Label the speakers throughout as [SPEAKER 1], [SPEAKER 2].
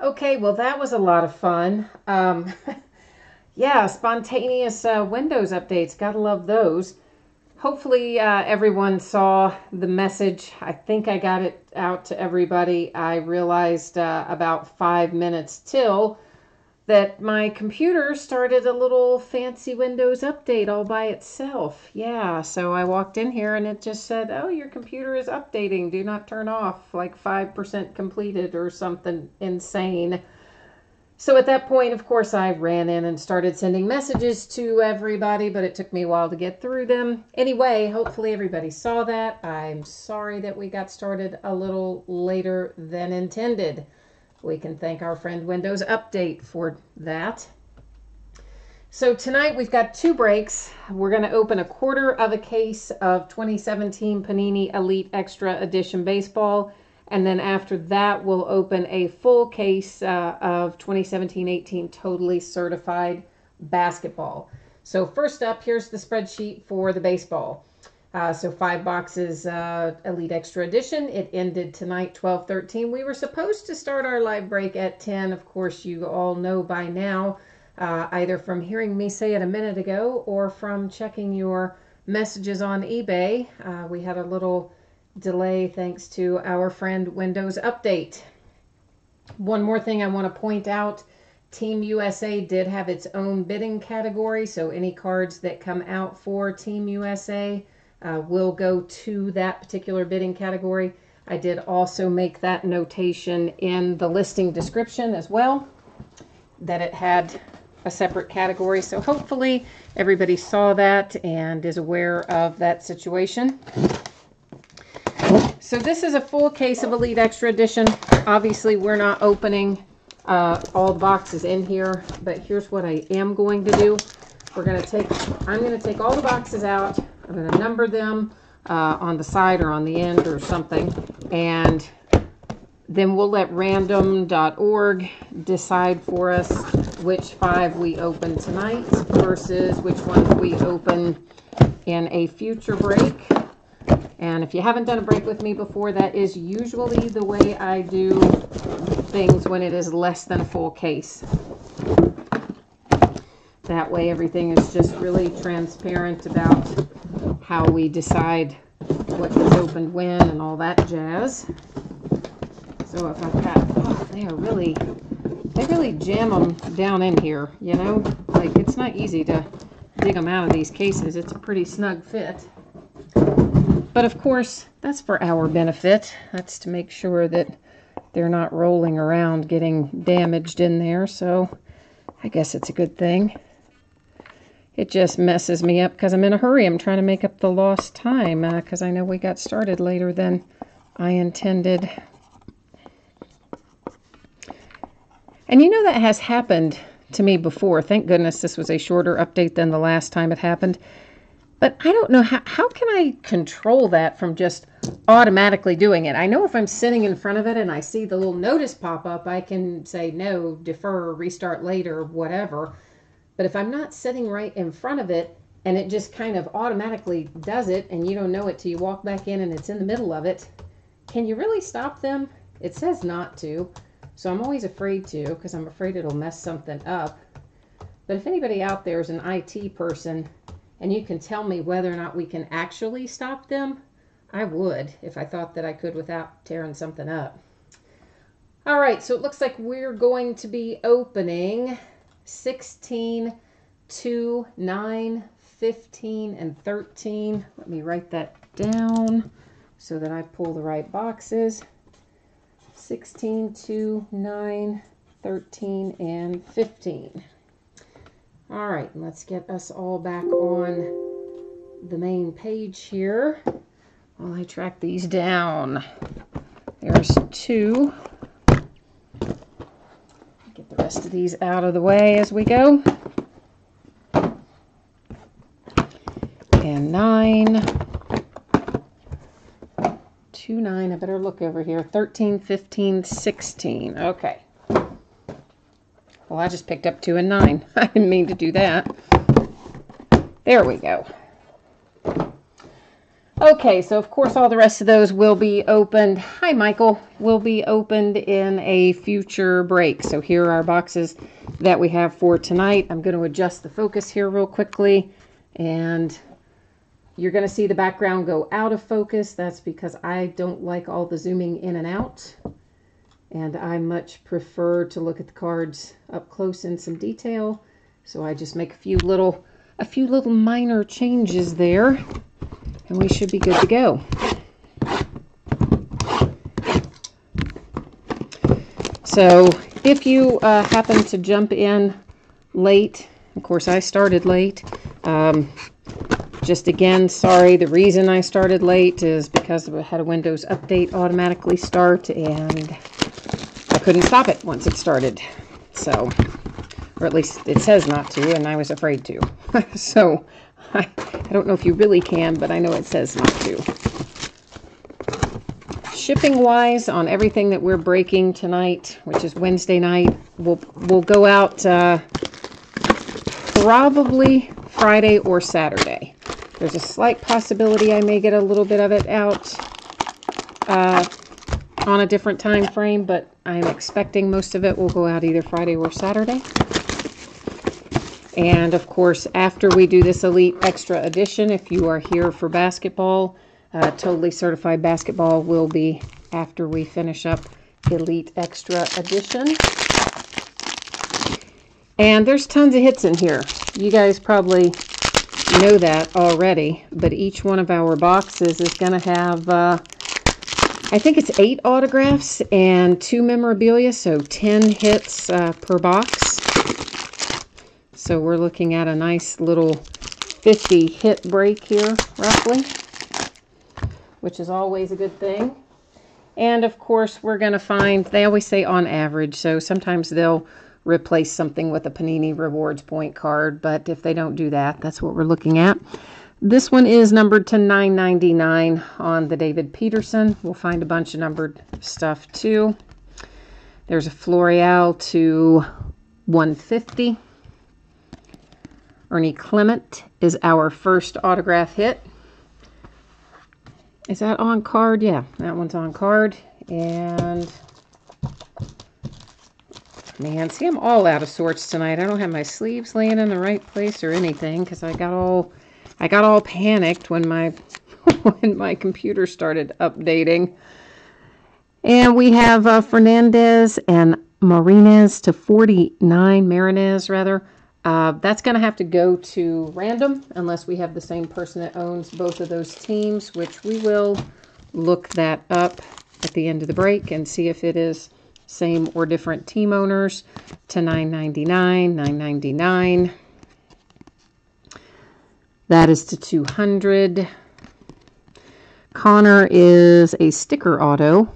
[SPEAKER 1] Okay, well, that was a lot of fun. Yeah, spontaneous Windows updates. Gotta love those. Hopefully, everyone saw the message. I think I got it out to everybody. I realized about 5 minutes till that my computer started a little fancy Windows update all by itself. Yeah, so I walked in here and it just said, "Oh, your computer is updating. Do not turn off, like 5% completed," or something insane. So at that point, of course, I ran in and started sending messages to everybody, but it took me a while to get through them. Anyway, hopefully everybody saw that. I'm sorry that we got started a little later than intended. We can thank our friend Windows Update for that. So tonight we've got two breaks. We're going to open a quarter of a case of 2017 Panini Elite Extra Edition Baseball. And then after that, we'll open a full case of 2017-18 Totally Certified Basketball. So first up, here's the spreadsheet for the baseball. So 5 boxes Elite Extra Edition. It ended tonight, 12:13. We were supposed to start our live break at 10. Of course, you all know by now, either from hearing me say it a minute ago or from checking your messages on eBay. We had a little delay thanks to our friend Windows Update. One more thing I want to point out. Team USA did have its own bidding category, so any cards that come out for Team USA will go to that particular bidding category. I did also make that notation in the listing description as well, that it had a separate category. So hopefully everybody saw that and is aware of that situation. So this is a full case of Elite Extra Edition. Obviously we're not opening all the boxes in here, but here's what I am going to do. I'm going to take all the boxes out. I'm going to number them on the side or on the end or something, and then we'll let random.org decide for us which 5 we open tonight versus which ones we open in a future break. And if you haven't done a break with me before, that is usually the way I do things when it is less than a full case. That way everything is just really transparent about how we decide what gets opened when and all that jazz. So if I've got, oh, they really jam them down in here, you know? Like, it's not easy to dig them out of these cases. It's a pretty snug fit. But of course, that's for our benefit. That's to make sure that they're not rolling around getting damaged in there. So I guess it's a good thing. It just messes me up because I'm in a hurry. I'm trying to make up the lost time because I know we got started later than I intended. And you know that has happened to me before. Thank goodness this was a shorter update than the last time it happened. But I don't know, how can I control that from just automatically doing it? I know if I'm sitting in front of it and I see the little notice pop up, I can say no, defer, restart later, whatever. But if I'm not sitting right in front of it and it just kind of automatically does it and you don't know it till you walk back in and it's in the middle of it, can you really stop them? It says not to, so I'm always afraid to because I'm afraid it'll mess something up. But if anybody out there is an IT person and you can tell me whether or not we can actually stop them, I would if I thought that I could without tearing something up. All right, so it looks like we're going to be opening 16, 2, 9, 15, and 13. Let me write that down so that I pull the right boxes. 16, 2, 9, 13, and 15. All right, let's get us all back on the main page here while I track these down. There's 2. Get the rest of these out of the way as we go. And 9. 2, 9. I better look over here. 13, 15, 16. Okay. Well, I just picked up 2 and 9. I didn't mean to do that. There we go. Okay, so of course all the rest of those will be opened. Hi, Michael. Will be opened in a future break. So here are our boxes that we have for tonight. I'm going to adjust the focus here real quickly, and you're going to see the background go out of focus. That's because I don't like all the zooming in and out, and I much prefer to look at the cards up close in some detail. So I just make a few little minor changes there, and we should be good to go. So if you happen to jump in late, of course I started late. Just again, sorry, the reason I started late is because I had a Windows update automatically start, and I couldn't stop it once it started. So, or at least it says not to, and I was afraid to. So I don't know if you really can, but I know it says not to. Shipping wise, on everything that we're breaking tonight, which is Wednesday night, we'll go out probably Friday or Saturday. There's a slight possibility I may get a little bit of it out on a different time frame, but I'm expecting most of it will go out either Friday or Saturday. And of course, after we do this Elite Extra Edition, if you are here for basketball, Totally Certified Basketball will be after we finish up Elite Extra Edition. And there's tons of hits in here. You guys probably know that already, but each one of our boxes is going to have, I think it's 8 autographs and 2 memorabilia, so 10 hits per box. So we're looking at a nice little 50 hit break here, roughly, which is always a good thing. And of course, we're going to find, they always say on average, so sometimes they'll replace something with a Panini Rewards point card, but if they don't do that, that's what we're looking at. This one is numbered to 999 on the David Peterson. We'll find a bunch of numbered stuff too. There's a Floreal to 150. Ernie Clement is our first autograph hit. Is that on card? Yeah, that one's on card. And man, see, I'm all out of sorts tonight. I don't have my sleeves laying in the right place or anything because I got all panicked when my when my computer started updating. And we have Fernandez and Marinez to 49, Marinez rather. That's going to have to go to random unless we have the same person that owns both of those teams, which we will look that up at the end of the break and see if it is same or different team owners. To 999, 999. That is to 200. Connor is a sticker auto.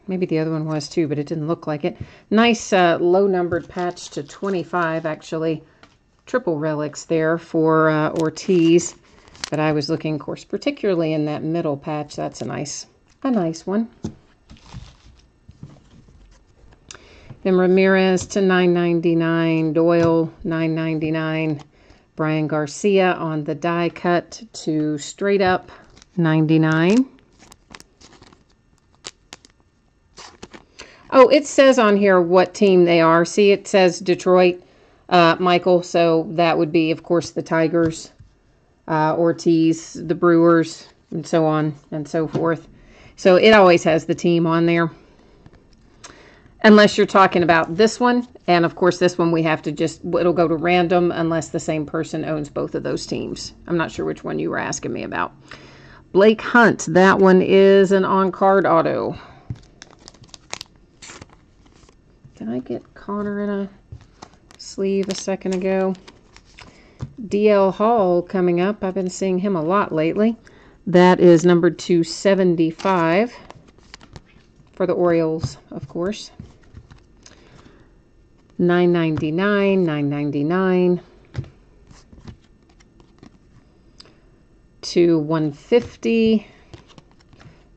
[SPEAKER 1] Maybe the other one was too, but it didn't look like it. Nice low-numbered patch to 25, actually. Triple relics there for Ortiz. But I was looking, of course, particularly in that middle patch. That's a nice one. Then Ramirez to 999. Doyle, 999. Brian Garcia on the die cut to straight up 99. Oh, it says on here what team they are. See, it says Detroit, Michael. So that would be, of course, the Tigers, Ortiz, the Brewers, and so on and so forth. So it always has the team on there. Unless you're talking about this one. And, of course, this one we have to just, it'll go to random unless the same person owns both of those teams. I'm not sure which one you were asking me about. Blake Hunt, that one is an on-card auto. Did I get Connor in a sleeve a second ago? DL Hall coming up. I've been seeing him a lot lately. That is numbered to 75 for the Orioles, of course. 999, 999 to 150.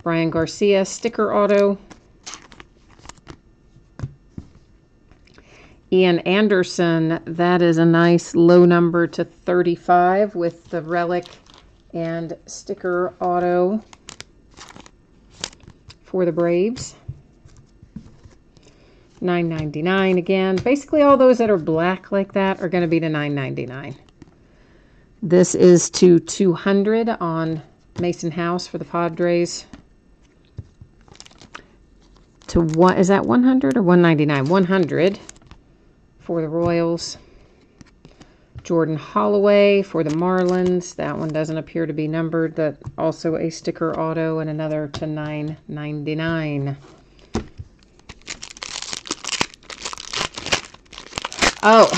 [SPEAKER 1] Brian Garcia sticker auto. Ian Anderson, that is a nice low number to 35 with the relic and sticker auto for the Braves. $9.99 again. Basically all those that are black like that are going to be to $9.99. This is to 200 on Mason House for the Padres. To what is that, 100 or 199? 100 for the Royals. Jordan Holloway for the Marlins. That one doesn't appear to be numbered. That also a sticker auto, and another to $9.99. Oh,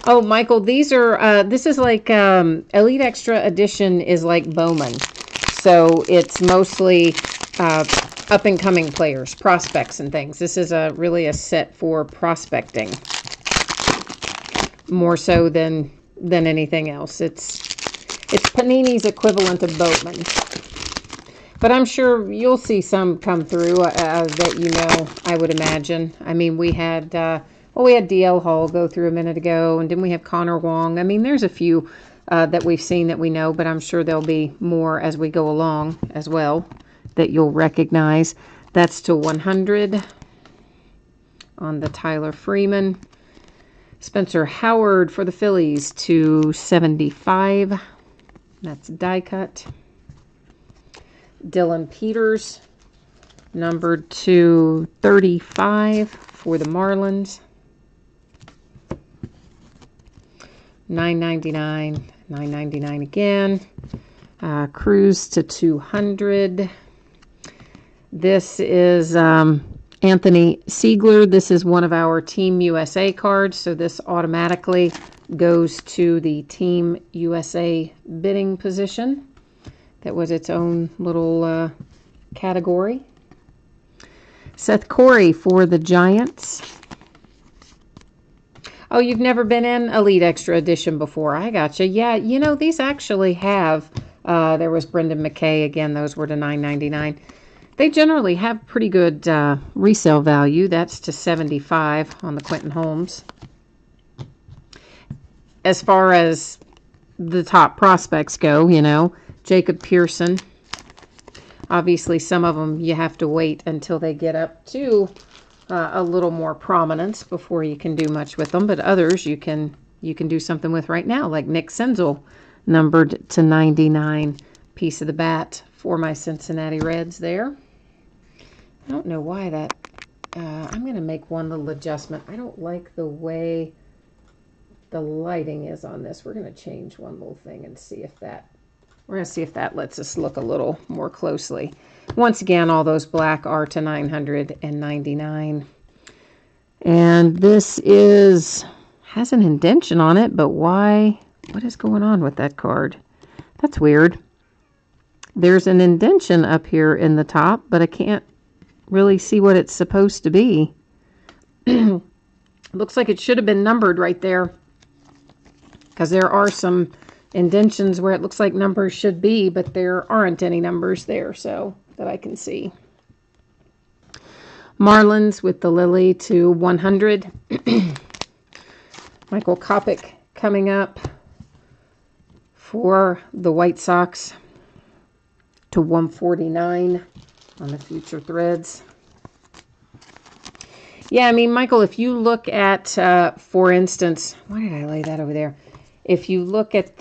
[SPEAKER 1] oh, Michael, these are, this is like, Elite Extra Edition is like Bowman. So it's mostly up-and-coming players, prospects and things. This is really a set for prospecting. More so than anything else. It's Panini's equivalent of Bowman. But I'm sure you'll see some come through that you know, I would imagine. I mean, we had... well, we had DL Hall go through a minute ago, and didn't we have Connor Wong? I mean, there's a few that we've seen that we know, but I'm sure there'll be more as we go along as well that you'll recognize. That's to 100 on the Tyler Freeman. Spencer Howard for the Phillies to 75. That's die cut. Dylan Peters, numbered to 35 for the Marlins. $9.99, $9.99 again. Cruz to 200. This is Anthony Siegler. This is one of our Team USA cards, so this automatically goes to the Team USA bidding position. That was its own little category. Seth Corey for the Giants. Oh, you've never been in Elite Extra Edition before. I gotcha. Yeah, you know, these actually have, there was Brendan McKay. Again, those were to $9.99. They generally have pretty good resale value. That's to $75 on the Quentin Holmes. As far as the top prospects go, you know, Jacob Pearson. Obviously, some of them you have to wait until they get up to a little more prominence before you can do much with them. But others you can do something with right now, like Nick Senzel, numbered to 99, piece of the bat for my Cincinnati Reds there. I don't know why that, I'm going to make one little adjustment. I don't like the way the lighting is on this. We're going to change one little thing and see if that, we're going to see if that lets us look a little more closely. Once again, all those black are to $999. And this has an indentation on it, but why? What is going on with that card? That's weird. There's an indentation up here in the top, but I can't really see what it's supposed to be. Looks like it should have been numbered right there, because there are some indentions where it looks like numbers should be, but there aren't any numbers there, so that I can see. Marlins with the Lily to 100. Michael Kopech coming up for the White Sox to 149 on the Future Threads. Yeah, I mean, Michael, if you look at, for instance, why did I lay that over there? If you look at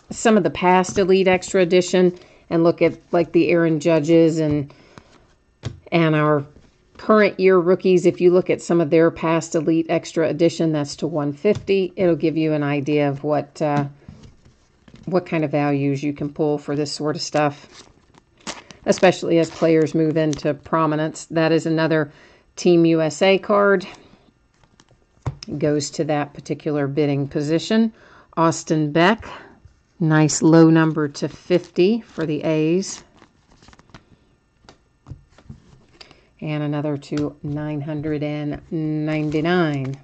[SPEAKER 1] some of the past Elite Extra Edition and look at like the Aaron Judges and our current year rookies, if you look at some of their past Elite Extra Edition, that's to 150. It'll give you an idea of what kind of values you can pull for this sort of stuff, especially as players move into prominence. That is another Team USA card. It goes to that particular bidding position. Austin Beck, nice low number to 50 for the A's. And another to 999.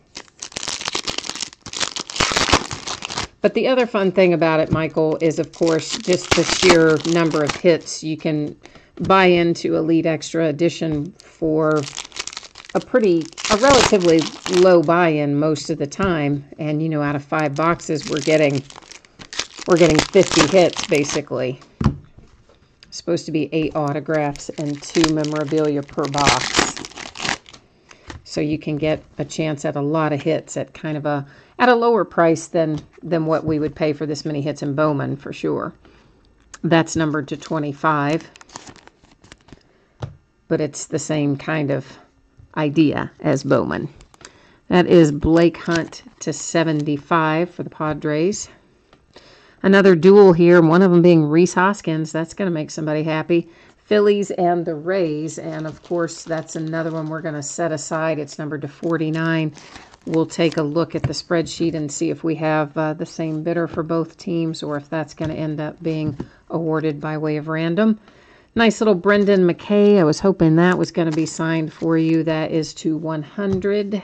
[SPEAKER 1] But the other fun thing about it, Michael, is of course just the sheer number of hits. You can buy into Elite Extra Edition for a relatively low buy-in most of the time. And, you know, out of 5 boxes, we're getting, we're getting 50 hits, basically. Supposed to be 8 autographs and 2 memorabilia per box. So you can get a chance at a lot of hits at kind of at a lower price than what we would pay for this many hits in Bowman, for sure. That's numbered to 25. But it's the same kind of idea as Bowman. That is Blake Hunt to 75 for the Padres. Another duel here, one of them being Rhys Hoskins. That's going to make somebody happy. Phillies and the Rays. And, of course, that's another one we're going to set aside. It's numbered to 49. We'll take a look at the spreadsheet and see if we have the same bidder for both teams or if that's going to end up being awarded by way of random. Nice little Brendan McKay. I was hoping that was going to be signed for you. That is to 100.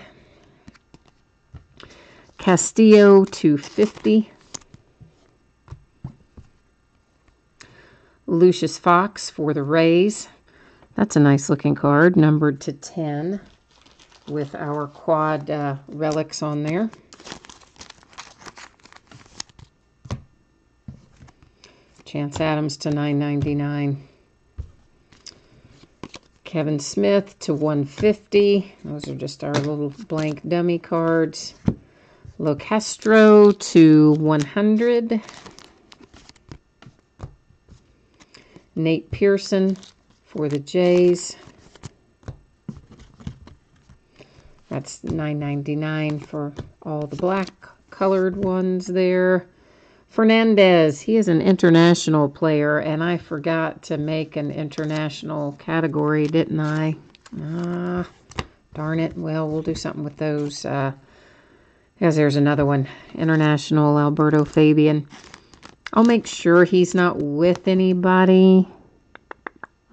[SPEAKER 1] Castillo to 50. Lucius Fox for the Rays. That's a nice looking card, numbered to 10 with our quad relics on there. Chance Adams to 9.99. Kevin Smith to 150. Those are just our little blank dummy cards. Locastro to 100. Nate Pearson for the Jays. That's $9.99 for all the black colored ones there. Fernandez, he is an international player, and I forgot to make an international category, didn't I? Darn it. Well, we'll do something with those. Because there's another one. International Alberto Fabian. I'll make sure he's not with anybody.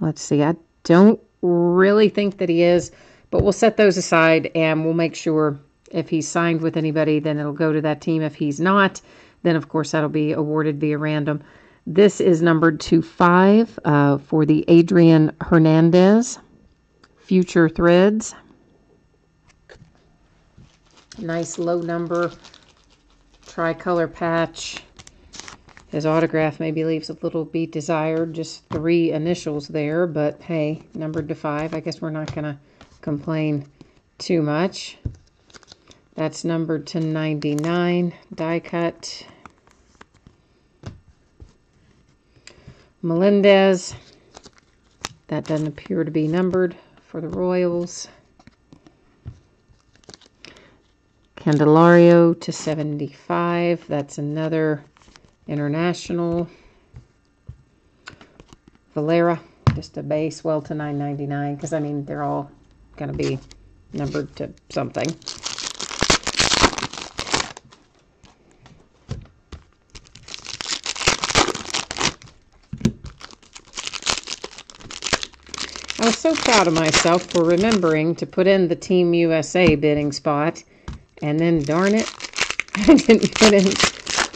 [SPEAKER 1] Let's see. I don't really think that he is, but we'll set those aside and we'll make sure if he's signed with anybody, then it'll go to that team. If he's not, then of course that'll be awarded via random. This is numbered to 5 for the Adrian Hernandez Future Threads. Nice low number tricolor patch. His autograph maybe leaves a little be desired, just 3 initials there, but hey, numbered to 5. I guess we're not going to complain too much. That's numbered to 99, die cut. Melendez, that doesn't appear to be numbered for the Royals. Candelario to 75, that's another international. Valera, just a base, well to 9.99, because I mean they're all going to be numbered to something. I was so proud of myself for remembering to put in the Team USA bidding spot, and then darn it, I didn't put in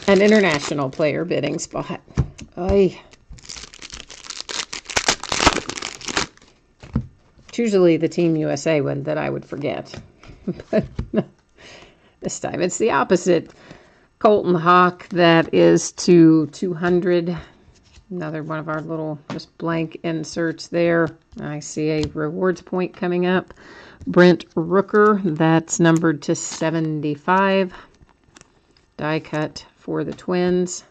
[SPEAKER 1] an international player bidding spot. Oy. It's usually the Team USA one that I would forget. But this time it's the opposite. Colton Hawk, that is to 200. Another one of our little just blank inserts there. I see a rewards point coming up. Brent Rooker, that's numbered to 75. Die cut for the Twins.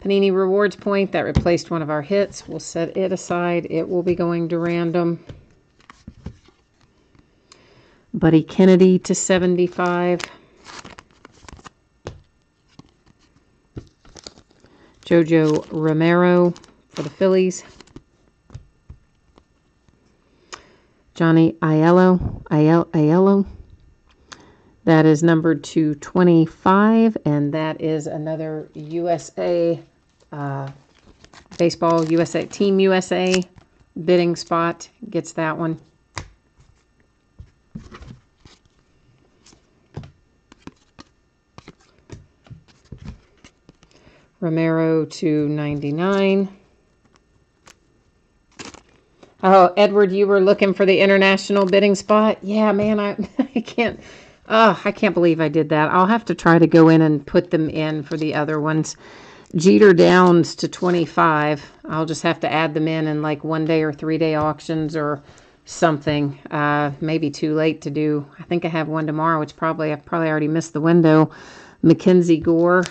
[SPEAKER 1] Panini rewards point, that replaced one of our hits. We'll set it aside. It will be going to random. Buddy Kennedy to 75. Jojo Romero for the Phillies. Johnny Aiello. That is numbered to 25, and that is another USA baseball USA Team USA bidding spot. Gets that one. Romero to 99. Oh, Edward, you were looking for the international bidding spot? Yeah, man, I can't. I can't believe I did that. I'll have to try to go in and put them in for the other ones. Jeter Downs to 25. I'll just have to add them in like 1-day or 3-day auctions or something. Maybe too late to do. I think I have one tomorrow, which I probably already missed the window. Mackenzie Gore.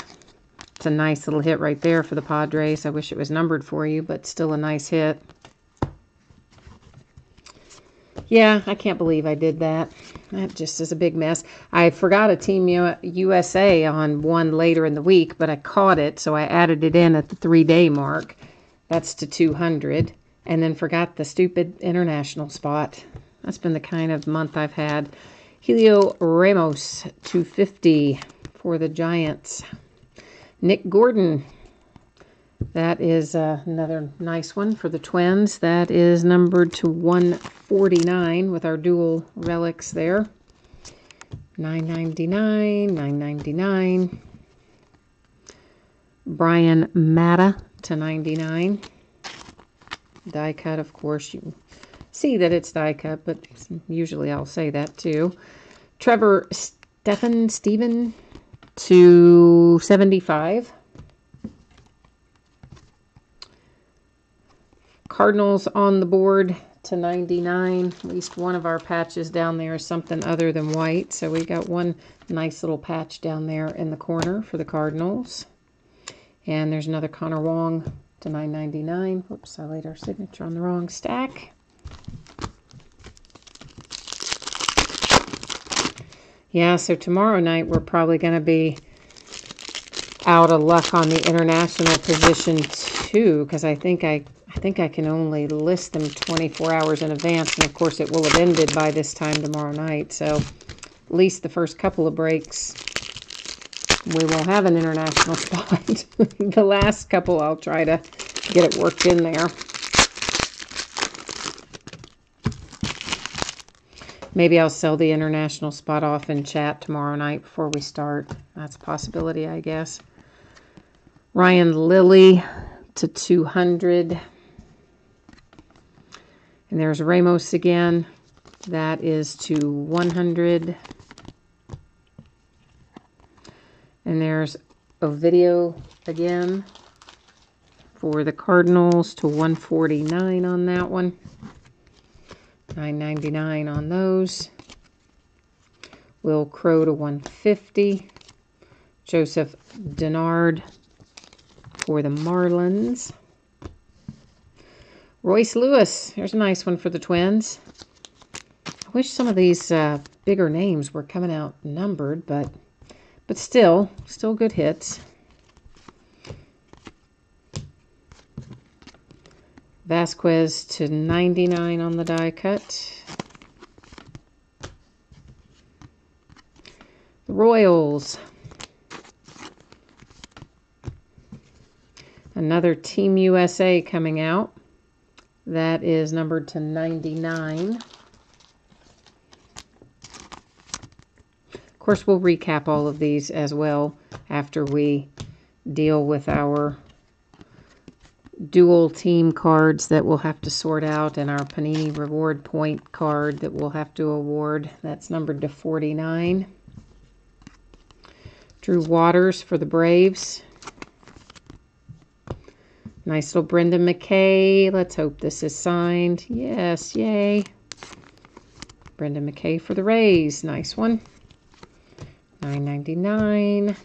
[SPEAKER 1] It's a nice little hit right there for the Padres. I wish it was numbered for you, but still a nice hit. Yeah, I can't believe I did that. That just is a big mess. I forgot a Team USA on one later in the week, but I caught it, so I added it in at the 3-day mark. That's to 200. And then forgot the stupid international spot. That's been the kind of month I've had. Helio Ramos, 250 for the Giants. Nick Gordon. That is another nice one for the Twins. That is numbered to 149 with our dual relics there. $9.99, $9.99. Brian Matta to 99. Die cut, of course. You see that it's die cut, but usually I'll say that too. Trevor Stephen to 75. Cardinals on the board to 99. At least one of our patches down there is something other than white. So we got one nice little patch down there in the corner for the Cardinals. And there's another Connor Wong to $9.99. Whoops, I laid our signature on the wrong stack. Yeah, so tomorrow night we're probably going to be out of luck on the international position too, because I think I can only list them 24 hours in advance, and of course it will have ended by this time tomorrow night. So at least the first couple of breaks we will have an international spot. The last couple I'll try to get it worked in there. Maybe I'll sell the international spot off in chat tomorrow night before we start. That's a possibility, I guess. Ryan Lilly to 200. And there's Ramos again. That is to 100. And there's Ovidio again for the Cardinals to 149 on that one. $9.99 on those. Will Crow to 150. Joseph Denard for the Marlins. Royce Lewis. There's a nice one for the Twins. I wish some of these bigger names were coming out numbered, but still good hits. Vasquez to 99 on the die cut. The Royals. Another Team USA coming out. That is numbered to 99. Of course, we'll recap all of these as well after we deal with our dual team cards that we'll have to sort out and our Panini reward point card that we'll have to award. That's numbered to 49. Drew Waters for the Braves. Nice little Brendan McKay. Let's hope this is signed. Yes, yay. Brendan McKay for the Rays. Nice one. $9.99.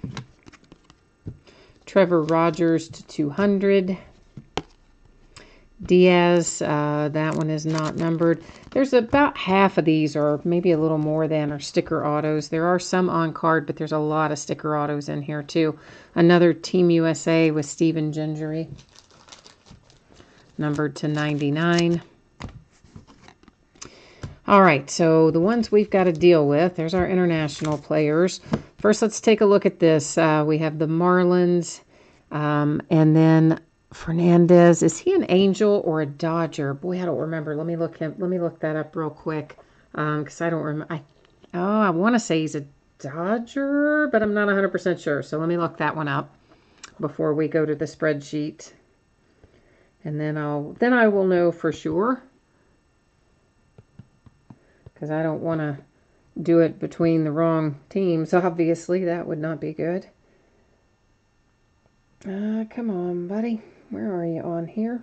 [SPEAKER 1] Trevor Rogers to 200. Diaz, that one is not numbered. There's about half of these, or maybe a little more than, are sticker autos. There are some on card, but there's a lot of sticker autos in here too. Another Team USA with Steven Gingery, numbered to 99. All right, so the ones we've got to deal with, there's our international players. First, let's take a look at this. We have the Marlins, and then Fernandez. Is he an Angel or a Dodger? Boy, I don't remember. Let me look that up real quick, because I don't remember. I want to say he's a Dodger, but I'm not 100% sure. So let me look that one up before we go to the spreadsheet, and then I will know for sure, because I don't want to do it between the wrong teams. Obviously, that would not be good. Come on, buddy. Where are you on here?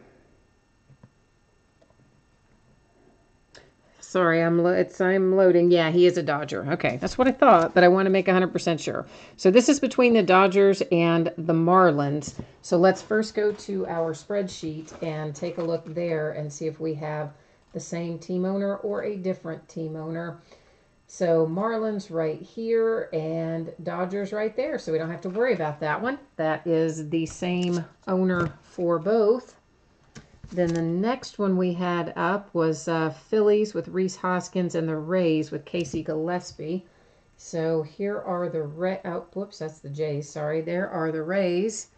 [SPEAKER 1] Sorry, I'm loading. Yeah, he is a Dodger. Okay, that's what I thought, but I want to make 100% sure. So this is between the Dodgers and the Marlins. So let's first go to our spreadsheet and take a look there and see if we have the same team owner or a different team owner. So Marlins right here and Dodgers right there. So we don't have to worry about that one. That is the same owner for both. Then the next one we had up was Phillies with Rhys Hoskins and the Rays with Casey Gillespie. So here are the whoops, that's the Jays, sorry. There are the Rays.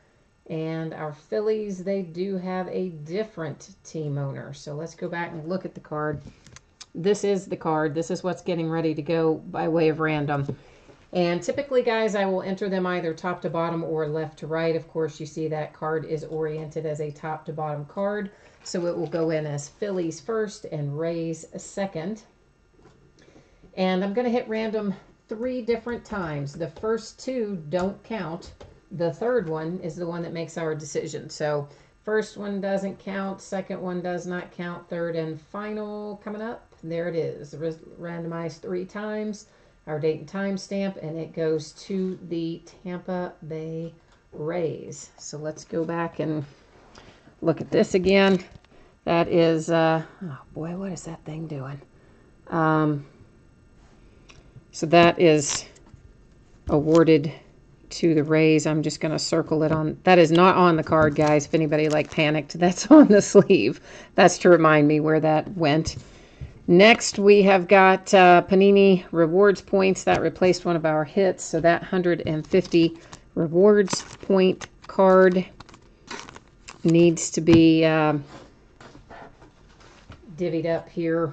[SPEAKER 1] And our Phillies, they do have a different team owner. So let's go back and look at the card. This is the card. This is what's getting ready to go by way of random. And typically, guys, I will enter them either top to bottom or left to right. Of course, you see that card is oriented as a top to bottom card. So it will go in as Phillies first and Rays second. And I'm going to hit random 3 different times. The first 2 don't count. The third one is the one that makes our decision. So first one doesn't count. Second one does not count. Third and final coming up. There it is. Randomized 3 times. Our date and time stamp, and it goes to the Tampa Bay Rays. So let's go back and look at this again. That is, oh boy, what is that thing doing? So that is awarded to the Rays. I'm just going to circle it on. That is not on the card, guys. If anybody panicked, that's on the sleeve. That's to remind me where that went. Next, we have got Panini Rewards Points. That replaced one of our hits. So that 150 Rewards Point card needs to be divvied up here.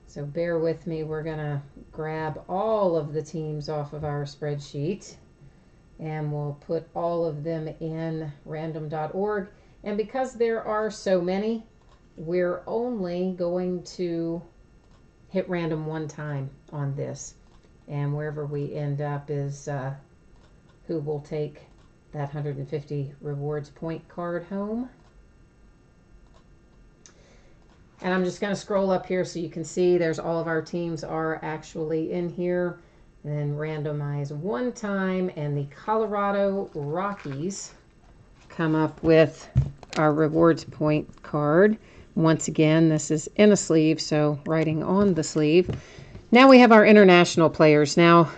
[SPEAKER 1] So bear with me. We're going to grab all of the teams off of our spreadsheet. And we'll put all of them in random.org. And because there are so many, we're only going to hit random 1 time on this. And wherever we end up is who will take that 150 rewards point card home. And I'm just going to scroll up here so you can see there's all of our teams are actually in here. And then randomize 1 time, and the Colorado Rockies come up with our rewards point card. Once again, this is in a sleeve, so writing on the sleeve. Now we have our international players. Now,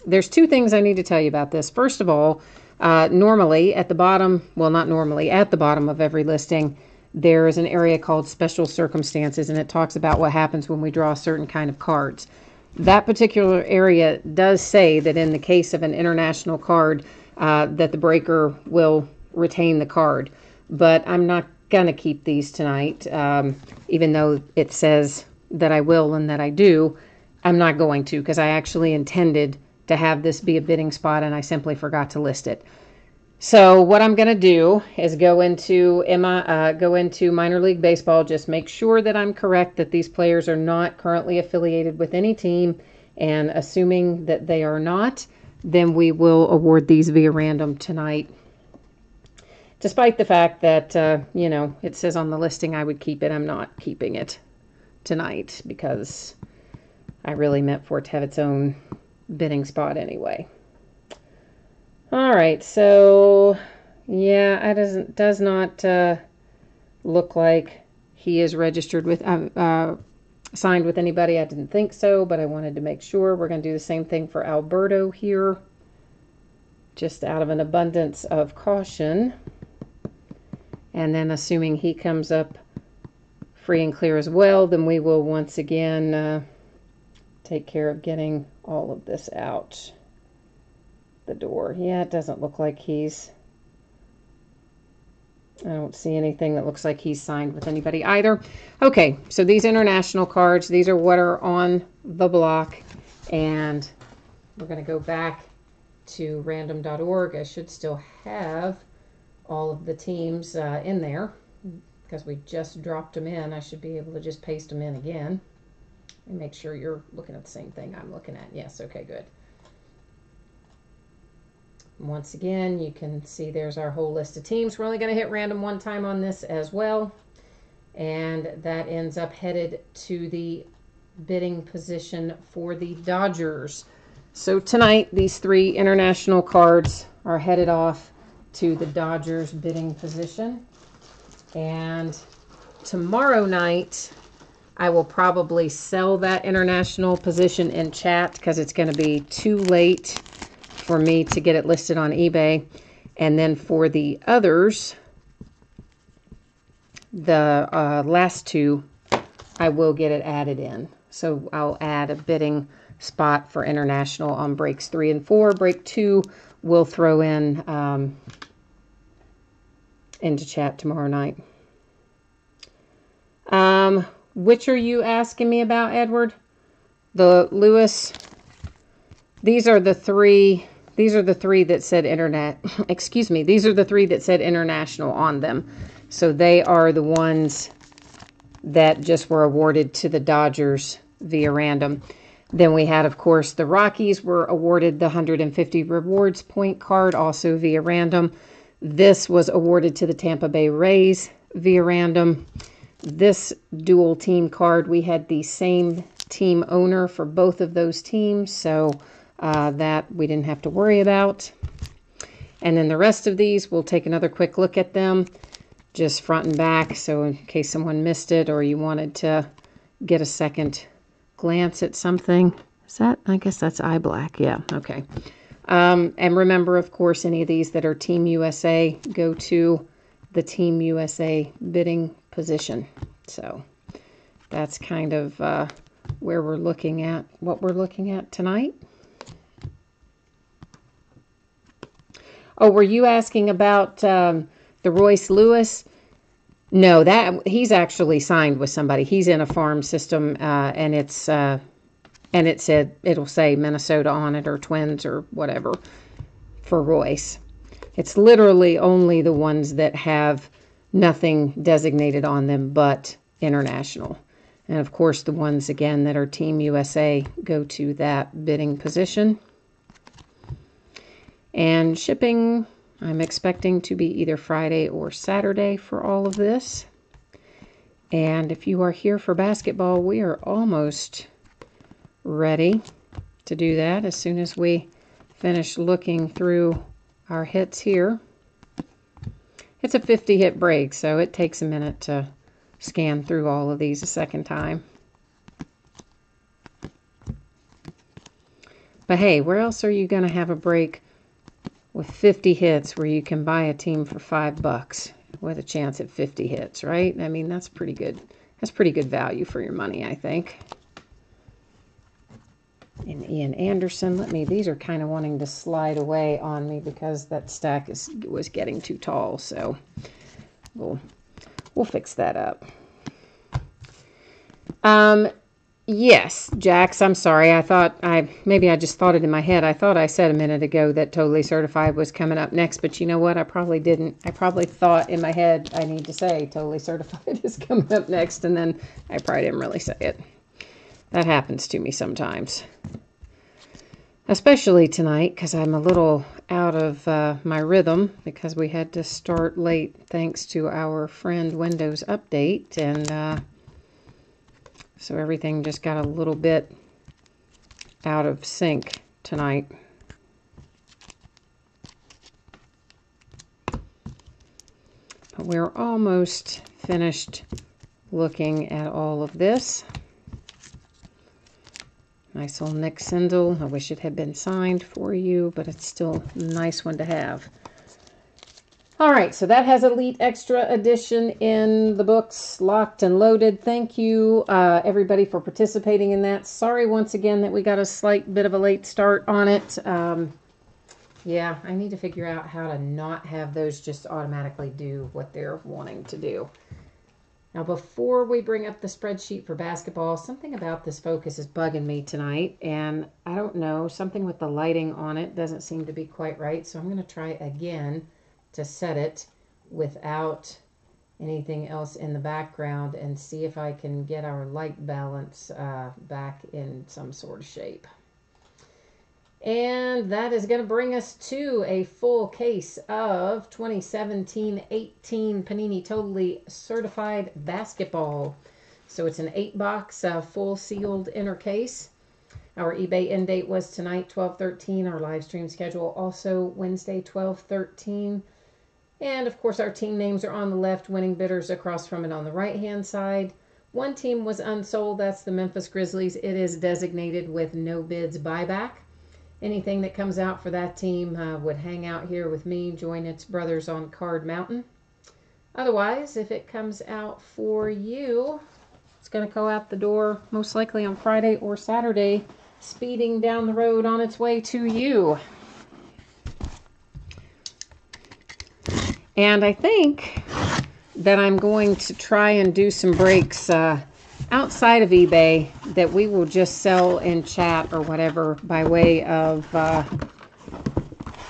[SPEAKER 1] there's 2 things I need to tell you about this. First of all, normally at the bottom, well, not normally, at the bottom of every listing, there is an area called Special Circumstances, and it talks about what happens when we draw a certain kind of cards. That particular area does say that in the case of an international card, that the breaker will retain the card. But I'm not going to keep these tonight, even though it says that I will and that I do. I'm not going to, because I actually intended to have this be a bidding spot and I simply forgot to list it. So what I'm going to do is go into Minor League Baseball, just make sure that I'm correct that these players are not currently affiliated with any team, and assuming that they are not, then we will award these via random tonight. Despite the fact that, it says on the listing I would keep it, I'm not keeping it tonight because I really meant for it to have its own bidding spot anyway. All right, so yeah, it does not look like he is registered with, signed with anybody. I didn't think so, but I wanted to make sure. We're going to do the same thing for Alberto here, just out of an abundance of caution. And then assuming he comes up free and clear as well, then we will once again take care of getting all of this out the door. Yeah, it doesn't look like I don't see anything that looks like he's signed with anybody either. Okay, so these international cards, these are what are on the block. And we're going to go back to random.org. I should still have all of the teams in there because we just dropped them in. I should be able to just paste them in again and make sure you're looking at the same thing I'm looking at. Yes, okay, good. Once again, you can see there's our whole list of teams. We're only going to hit random one time on this as well. And that ends up headed to the bidding position for the Dodgers. So tonight, these 3 international cards are headed off to the Dodgers bidding position. And tomorrow night, I will probably sell that international position in chat because it's going to be too late for me to get it listed on eBay. And then for the others, the last 2, I will get it added in. So I'll add a bidding spot for international on breaks 3 and 4. Break 2 we'll throw in into chat tomorrow night. Which are you asking me about, Edward? The Lewis. These are the 3. These are the 3 that said internet. Excuse me. These are the 3 that said international on them. So they are the ones that just were awarded to the Dodgers via random. Then we had, of course, the Rockies were awarded the 150 rewards point card, also via random. This was awarded to the Tampa Bay Rays via random. This dual team card, we had the same team owner for both of those teams, so that we didn't have to worry about. And then the rest of these, we'll take another quick look at them, just front and back, so in case someone missed it or you wanted to get a second glance at something. Is that, I guess that's eye black. Yeah, okay. And remember, of course, any of these that are Team USA go to the Team USA bidding position. So that's kind of where we're looking at, what we're looking at tonight. Oh, were you asking about the Royce Lewis? No, that he's actually signed with somebody. He's in a farm system, and it's and it'll say Minnesota on it or Twins or whatever for Royce. It's literally only the ones that have nothing designated on them but international. And of course, the ones again that are Team USA go to that bidding position. And shipping, I'm expecting to be either Friday or Saturday for all of this. And if you are here for basketball, we are almost ready to do that as soon as we finish looking through our hits here. It's a 50 hit break, so it takes a minute to scan through all of these a second time. But hey, where else are you going to have a break with 50 hits where you can buy a team for $5 with a chance at 50 hits, right? I mean, that's pretty good. That's pretty good value for your money, I think. And Ian Anderson, these are kind of wanting to slide away on me because that stack was getting too tall, so we'll fix that up. Yes, Jax, I'm sorry. Maybe I just thought it in my head. I thought I said a minute ago that Totally Certified was coming up next, but you know what? I probably didn't. I probably thought in my head I need to say Totally Certified is coming up next, and then I probably didn't really say it. That happens to me sometimes. Especially tonight, because I'm a little out of my rhythm because we had to start late thanks to our friend Windows Update, and so everything just got a little bit out of sync tonight. But we're almost finished looking at all of this. Nice old Nick Sindel. I wish it had been signed for you, but it's still a nice one to have. All right, so that has Elite Extra Edition in the books, locked and loaded. Thank you, everybody, for participating in that. Sorry once again that we got a slight bit of a late start on it. Yeah, I need to figure out how to not have those just automatically do what they're wanting to do. Now, before we bring up the spreadsheet for basketball, something about this focus is bugging me tonight, and I don't know, something with the lighting on it doesn't seem to be quite right, so I'm going to try again to set it without anything else in the background and see if I can get our light balance back in some sort of shape. And that is going to bring us to a full case of 2017-18 Panini Totally Certified Basketball. So it's an 8-box full sealed inner case. Our eBay end date was tonight, 12/13. Our live stream schedule also Wednesday, 12/13. And of course, our team names are on the left, winning bidders across from it on the right-hand side. One team was unsold. That's the Memphis Grizzlies. It is designated with no bids buyback. Anything that comes out for that team would hang out here with me, join its brothers on Card Mountain. Otherwise, if it comes out for you, it's going to go out the door most likely on Friday or Saturday, speeding down the road on its way to you. And I think that I'm going to try and do some breaks outside of eBay that we will just sell in chat or whatever by way of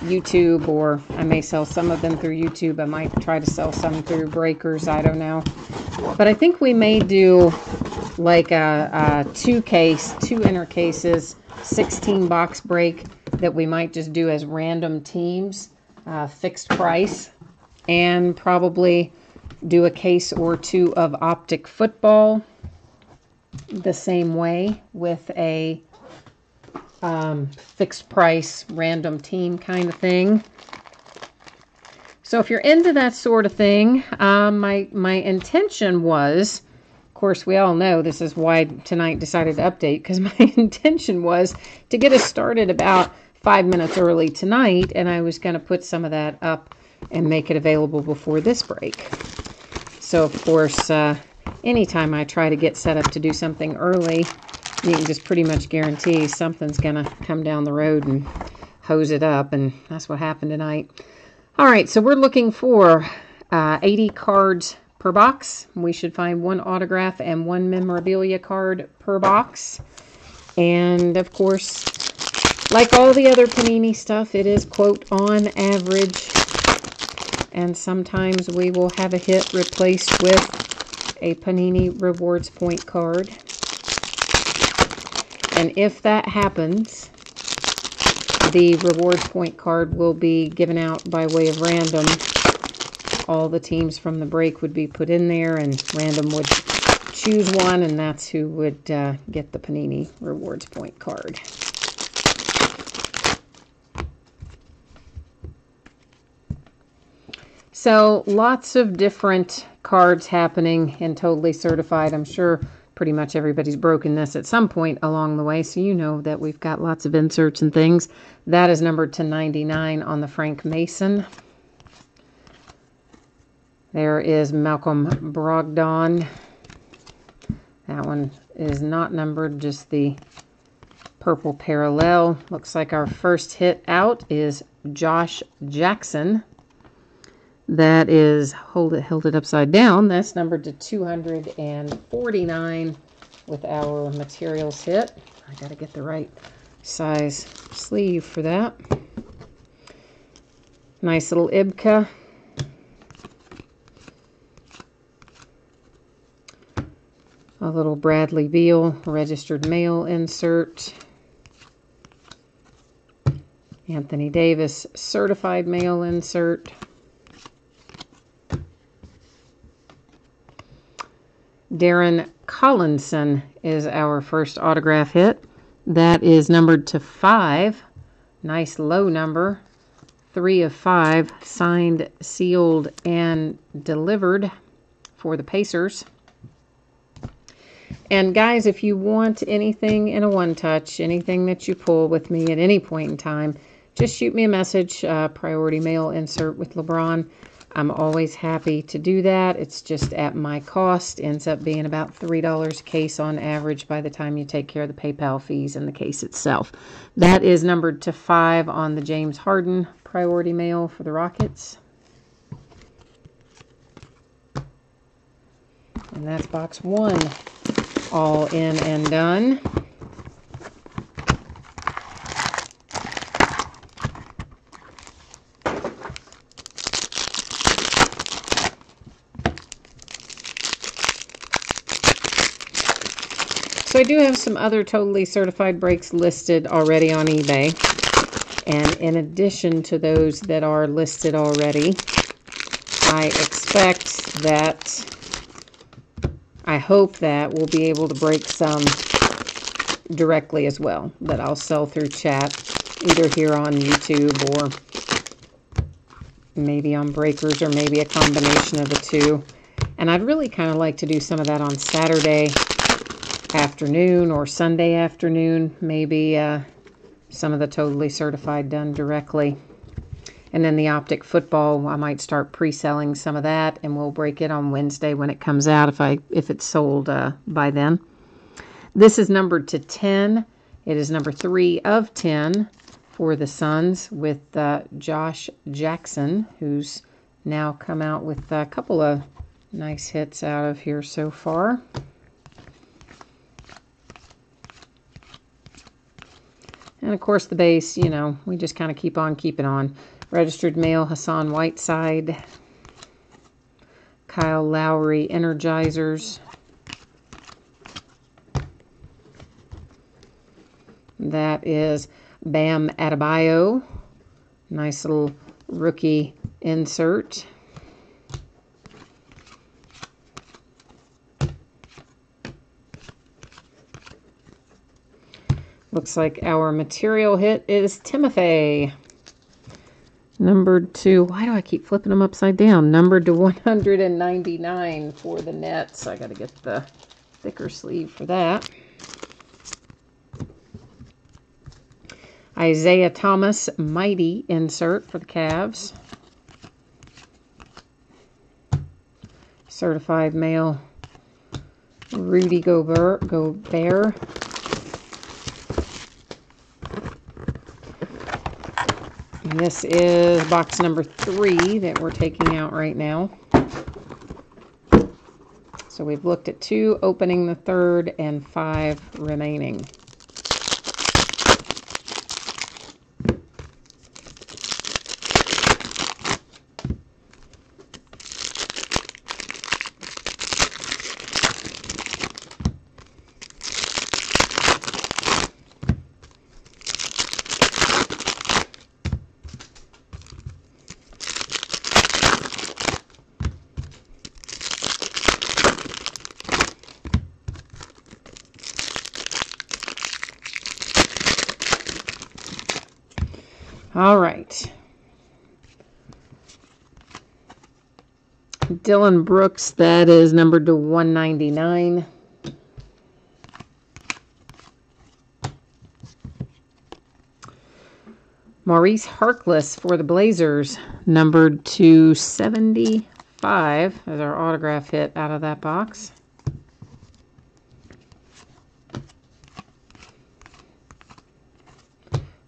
[SPEAKER 1] YouTube, or I may sell some of them through YouTube. I might try to sell some through breakers. I don't know. But I think we may do like a two inner cases, 16-box break that we might just do as random teams, fixed price, and probably do a case or two of Optic Football the same way with a fixed price random team kind of thing. So if you're into that sort of thing, my intention was, of course we all know this is why tonight decided to update, because my intention was to get us started about 5 minutes early tonight, and I was going to put some of that up and make it available before this break. So of course, anytime I try to get set up to do something early, you can just pretty much guarantee something's going to come down the road and hose it up, and that's what happened tonight. All right, so we're looking for 80 cards per box. We should find one autograph and one memorabilia card per box. And of course, like all the other Panini stuff, it is, quote, on average. And sometimes we will have a hit replaced with a Panini Rewards Point card. And if that happens, the Rewards Point card will be given out by way of random. All the teams from the break would be put in there, and random would choose one, and that's who would get the Panini Rewards Point card. So lots of different cards happening in Totally Certified. I'm sure pretty much everybody's broken this at some point along the way, so you know that we've got lots of inserts and things. That is numbered to 99 on the Frank Mason. There is Malcolm Brogdon. That one is not numbered, just the purple parallel. Looks like our first hit out is Josh Jackson. That is, held it upside down. That's numbered to 249 with our materials hit. I got to get the right size sleeve for that. Nice little Ibka. A little Bradley Beal registered mail insert. Anthony Davis certified mail insert. Darren Collinson is our first autograph hit. That is numbered to 5. Nice low number. 3 of 5. Signed, sealed, and delivered for the Pacers. And guys, if you want anything in a one-touch, anything that you pull with me at any point in time, just shoot me a message. Priority mail insert with LeBron. I'm always happy to do that. It's just at my cost. Ends up being about $3 a case on average by the time you take care of the PayPal fees and the case itself. That is numbered to 5 on the James Harden priority mail for the Rockets. And that's box 1. All in and done. So I do have some other Totally Certified breaks listed already on eBay. And in addition to those that are listed already, I expect that, I hope that we'll be able to break some directly as well, that I'll sell through chat, either here on YouTube or maybe on Breakers, or maybe a combination of the two. And I'd really kind of like to do some of that on Saturday afternoon or Sunday afternoon, maybe some of the Totally Certified done directly. And then the Optic Football, I might start pre-selling some of that, and we'll break it on Wednesday when it comes out, if it's sold by then. This is numbered to 10. It is number 3 of 10 for the Suns, with Josh Jackson, who's now come out with a couple of nice hits out of here so far. And of course the base, you know, we just kind of keep on keeping on. Registered Mail, Hassan Whiteside. Kyle Lowry, Energizers. That is Bam Adebayo. Nice little rookie insert. Looks like our material hit is Timothy. Numbered to, why do I keep flipping them upside down? Numbered to 199 for the Nets. I got to get the thicker sleeve for that. Isaiah Thomas, Mighty insert for the Cavs. Certified Mail, Rudy Gobert. And this is box number 3 that we're taking out right now. So we've looked at 2, opening the 3rd, and 5 remaining. All right. Dylan Brooks, that is numbered to 199. Maurice Harkless for the Blazers, numbered to 75 as our autograph hit out of that box.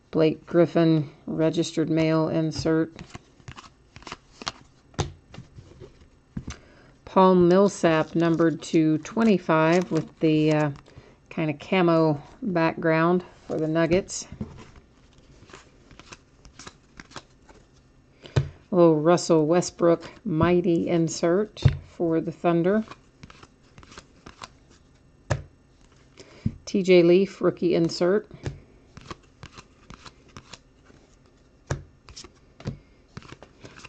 [SPEAKER 1] Blake Griffin, Registered Mail insert. Paul Millsap, numbered to 25 with the kind of camo background for the Nuggets. A little Russell Westbrook, Mighty insert for the Thunder. TJ Leaf, rookie insert.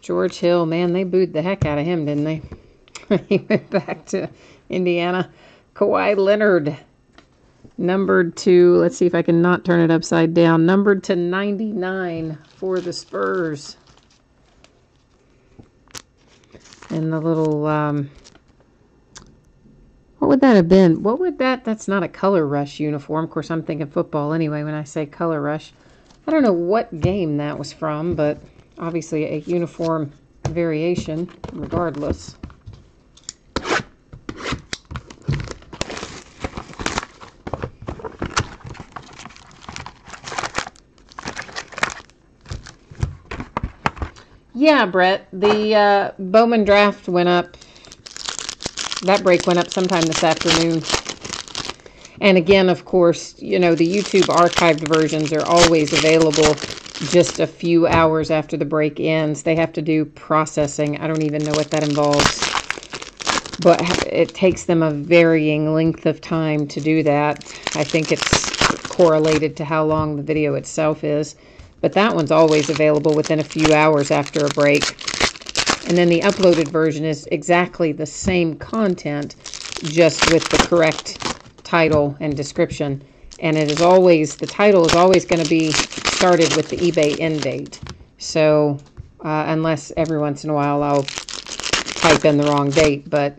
[SPEAKER 1] George Hill, man, they booed the heck out of him, didn't they? He went back to Indiana. Kawhi Leonard, numbered to, let's see if I can not turn it upside down, numbered to 99 for the Spurs. And the little, what would that have been? What would that's not a Color Rush uniform. Of course, I'm thinking football anyway when I say Color Rush. I don't know what game that was from, but obviously a uniform variation regardless. Yeah, Brett, the Bowman draft went up. That break went up sometime this afternoon. And again, of course, you know, the YouTube archived versions are always available just a few hours after the break ends. They have to do processing. I don't even know what that involves. But it takes them a varying length of time to do that. I think it's correlated to how long the video itself is. But that one's always available within a few hours after a break. And then the uploaded version is exactly the same content, just with the correct title and description. And it is always, the title is always going to be started with the eBay end date. So unless every once in a while I'll type in the wrong date, but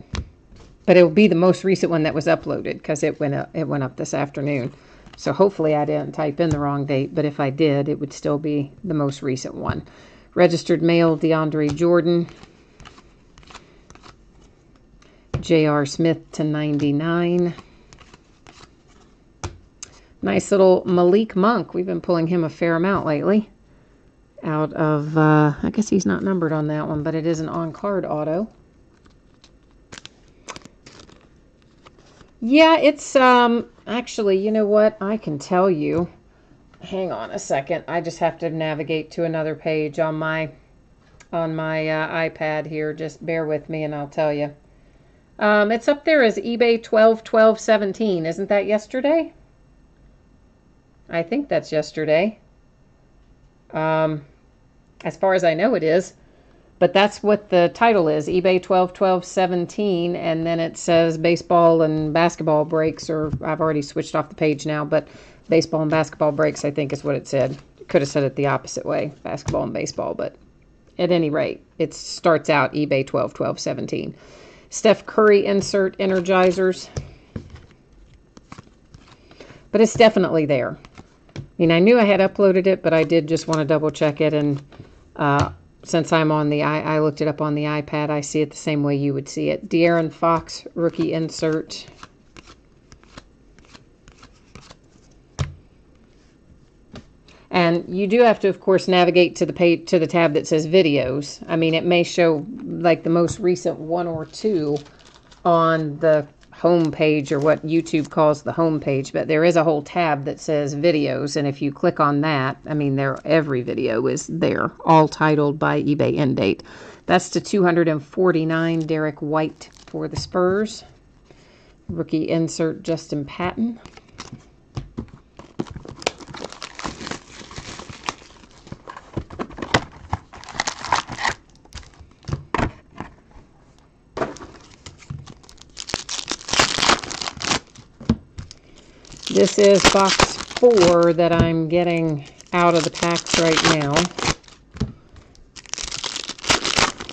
[SPEAKER 1] it will be the most recent one that was uploaded, because it went up this afternoon. So hopefully I didn't type in the wrong date, but if I did, it would still be the most recent one. Registered mail, DeAndre Jordan. J.R. Smith to 99. Nice little Malik Monk. We've been pulling him a fair amount lately. Out of, I guess he's not numbered on that one, but it is an on-card auto. Yeah, it's, actually, you know what? I can tell you. Hang on a second. I just have to navigate to another page on my iPad here. Just bear with me and I'll tell you. It's up there as eBay 12/12/17. Isn't that yesterday? I think that's yesterday. As far as I know it is. But that's what the title is, eBay 12/12/17, and then it says baseball and basketball breaks, or I've already switched off the page now, but baseball and basketball breaks, I think is what it said. Could have said it the opposite way, basketball and baseball, but at any rate, it starts out eBay 12/12/17. Steph Curry insert Energizers. But it's definitely there. I mean, I knew I had uploaded it, but I did just want to double check it, and since I'm on the, I looked it up on the iPad, I see it the same way you would see it. De'Aaron Fox, rookie insert. And you do have to, of course, navigate to the page, to the tab that says videos. I mean, it may show like the most recent one or two on the home page, or what YouTube calls the home page, but there is a whole tab that says videos, and if you click on that, I mean, every video is there, all titled by eBay end date. That's to 249, Derek White for the Spurs. Rookie insert, Justin Patton. This is box 4 that I'm getting out of the packs right now.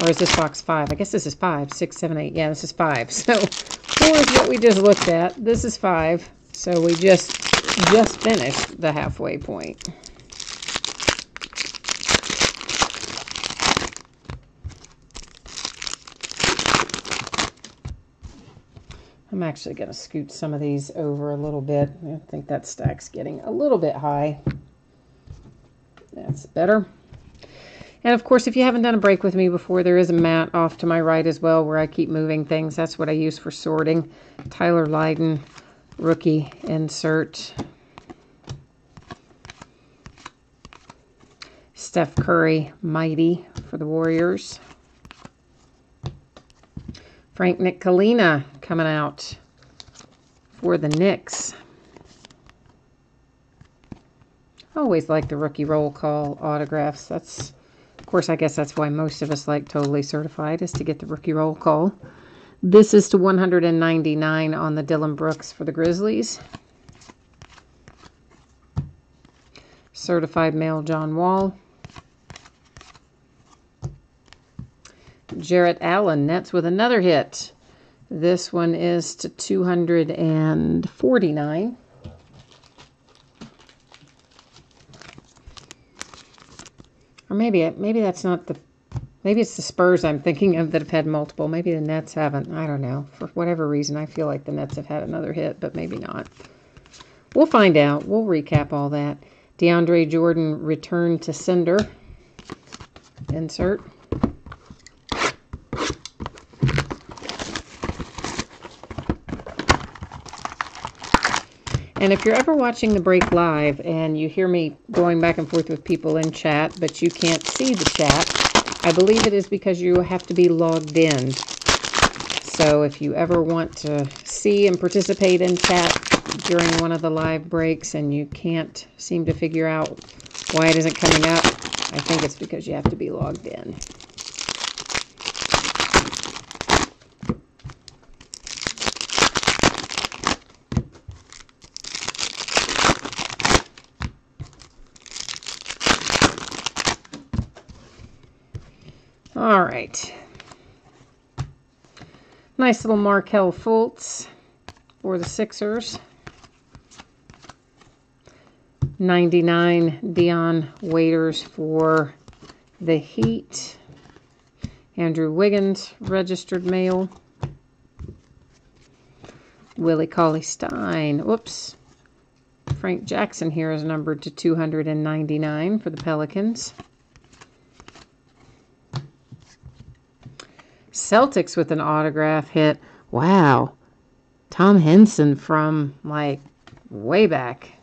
[SPEAKER 1] Or is this box 5? I guess this is 5, 6, 7, 8. Yeah, this is 5. So 4 is what we just looked at. This is 5. So we just finished the halfway point. I'm actually going to scoot some of these over a little bit. I think that stack's getting a little bit high. That's better. And of course, if you haven't done a break with me before, there is a mat off to my right as well where I keep moving things. That's what I use for sorting. Tyler Lydon, rookie insert. Steph Curry, mighty for the Warriors. Frank Nicolina coming out for the Knicks. I always like the rookie roll call autographs. That's, of course, I guess that's why most of us like Totally Certified, is to get the rookie roll call. This is to 199 on the Dillon Brooks for the Grizzlies. Certified mail, John Wall. Jarrett Allen, Nets with another hit. This one is to 249. Or maybe that's not the, maybe it's the Spurs I'm thinking of that have had multiple. Maybe the Nets haven't. I don't know. For whatever reason, I feel like the Nets have had another hit, but maybe not. We'll find out. We'll recap all that. DeAndre Jordan, return to sender. Insert. And if you're ever watching the break live and you hear me going back and forth with people in chat, but you can't see the chat, I believe it is because you have to be logged in. So if you ever want to see and participate in chat during one of the live breaks and you can't seem to figure out Why it isn't coming up, I think it's because you have to be logged in. All right. Nice little Markelle Fultz for the Sixers. 99 Dion Waiters for the Heat. Andrew Wiggins, registered mail. Willie Cauley-Stein. Whoops. Frank Jackson here is numbered to 299 for the Pelicans. Celtics with an autograph hit. Wow. Tom Henson from, like, way back.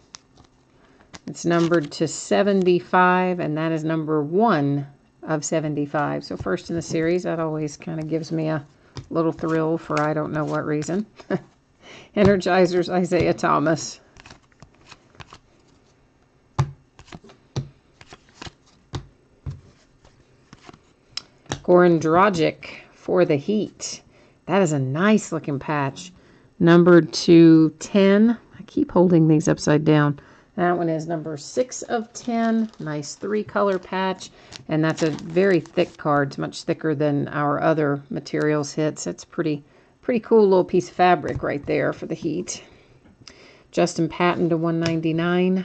[SPEAKER 1] It's numbered to 75, and that is number 1 of 75. So first in the series, that always kind of gives me a little thrill for I don't know what reason. Energizers, Isaiah Thomas. Goran Dragic for the Heat. That is a nice looking patch. Numbered to 10. I keep holding these upside down. That one is number 6 of 10. Nice 3-color patch. And that's a very thick card. It's much thicker than our other materials hits. It's pretty cool little piece of fabric right there for the Heat. Justin Patton to 199.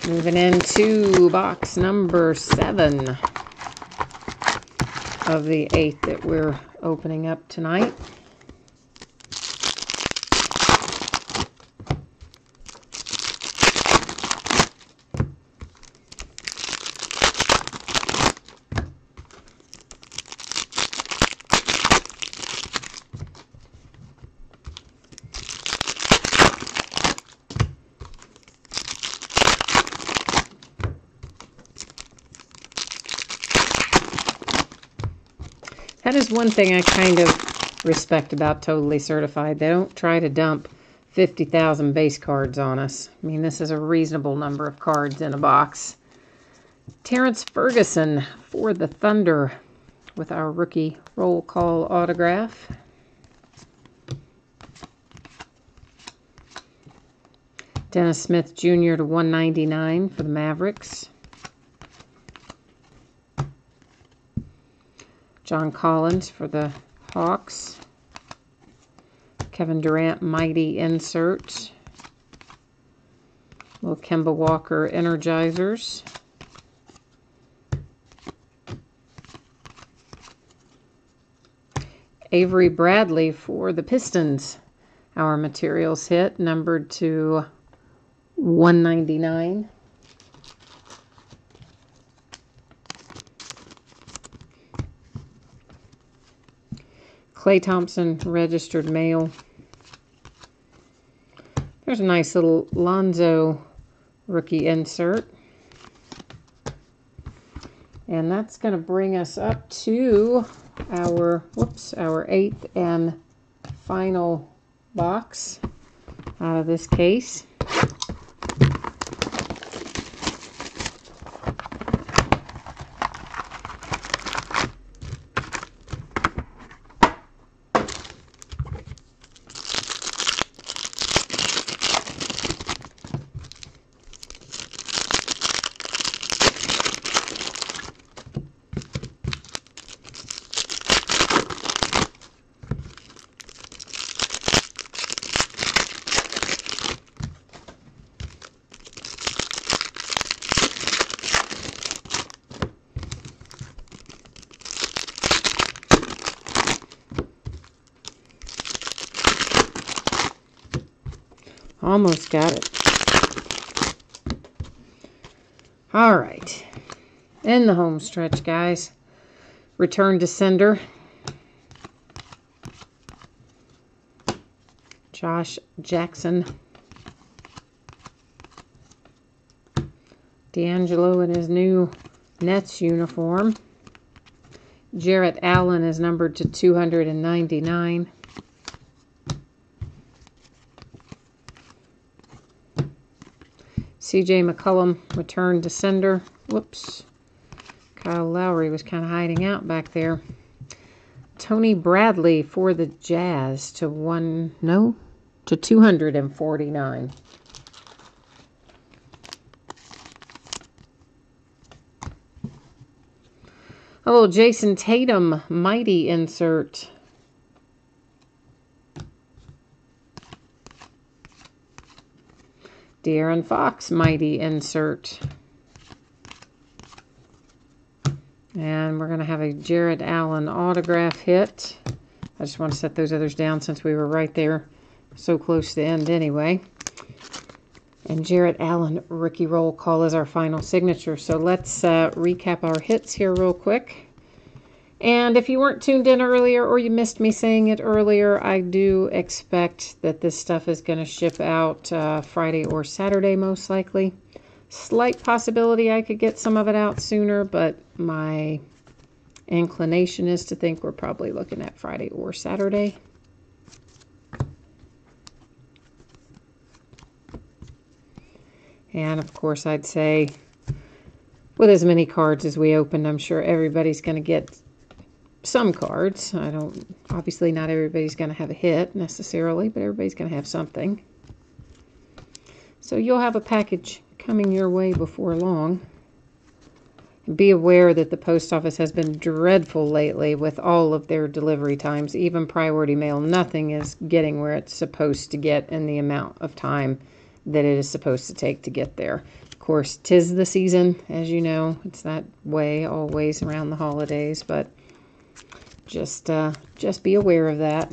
[SPEAKER 1] Moving into box number 7 of the 8 that we're opening up tonight. That is one thing I kind of respect about Totally Certified. They don't try to dump 50,000 base cards on us. I mean, this is a reasonable number of cards in a box. Terrence Ferguson for the Thunder with our rookie roll call autograph. Dennis Smith Jr. to 199 for the Mavericks. John Collins for the Hawks. Kevin Durant Mighty insert. Little Kemba Walker Energizers. Avery Bradley for the Pistons. Our materials hit, numbered to 199. Klay Thompson registered mail. There's a nice little Lonzo rookie insert. And that's going to bring us up to our 8th and final box out of this case. Almost got it. All right. In the home stretch, guys. Return to sender. Josh Jackson. D'Angelo in his new Nets uniform. Jarrett Allen is numbered to 299. CJ McCollum returned to sender. Whoops. Kyle Lowry was kind of hiding out back there. Tony Bradley for the Jazz to 249. Oh, Jason Tatum, mighty insert. De'Aaron Fox, mighty insert. And we're going to have a Jarrett Allen autograph hit. I just want to set those others down since we were right there so close to the end anyway. And Jarrett Allen rookie roll call is our final signature. So let's recap our hits here real quick. And if you weren't tuned in earlier or you missed me saying it earlier, I do expect that this stuff is going to ship out Friday or Saturday most likely. Slight possibility I could get some of it out sooner, but my inclination is to think we're probably looking at Friday or Saturday. And of course, I'd say with as many cards as we opened, I'm sure everybody's going to get some cards. Obviously not everybody's going to have a hit necessarily, but everybody's going to have something. So you'll have a package coming your way before long. Be aware that the post office has been dreadful lately with all of their delivery times, even priority mail. Nothing is getting where it's supposed to get in the amount of time that it is supposed to take to get there. Of course, 'tis the season, as you know. It's that way always around the holidays, but just be aware of that.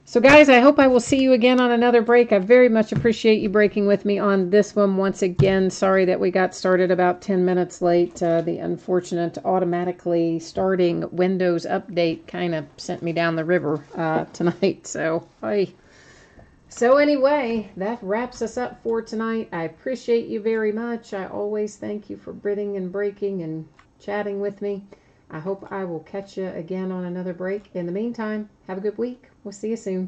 [SPEAKER 1] So guys, I hope I will see you again on another break. I very much appreciate you breaking with me on this one once again. Sorry that we got started about 10 minutes late. The unfortunate automatically starting Windows update kind of sent me down the river tonight. So anyway, that wraps us up for tonight. I appreciate you very much. I always thank you for bidding and breaking and chatting with me. I hope I will catch you again on another break. In the meantime, have a good week. We'll see you soon.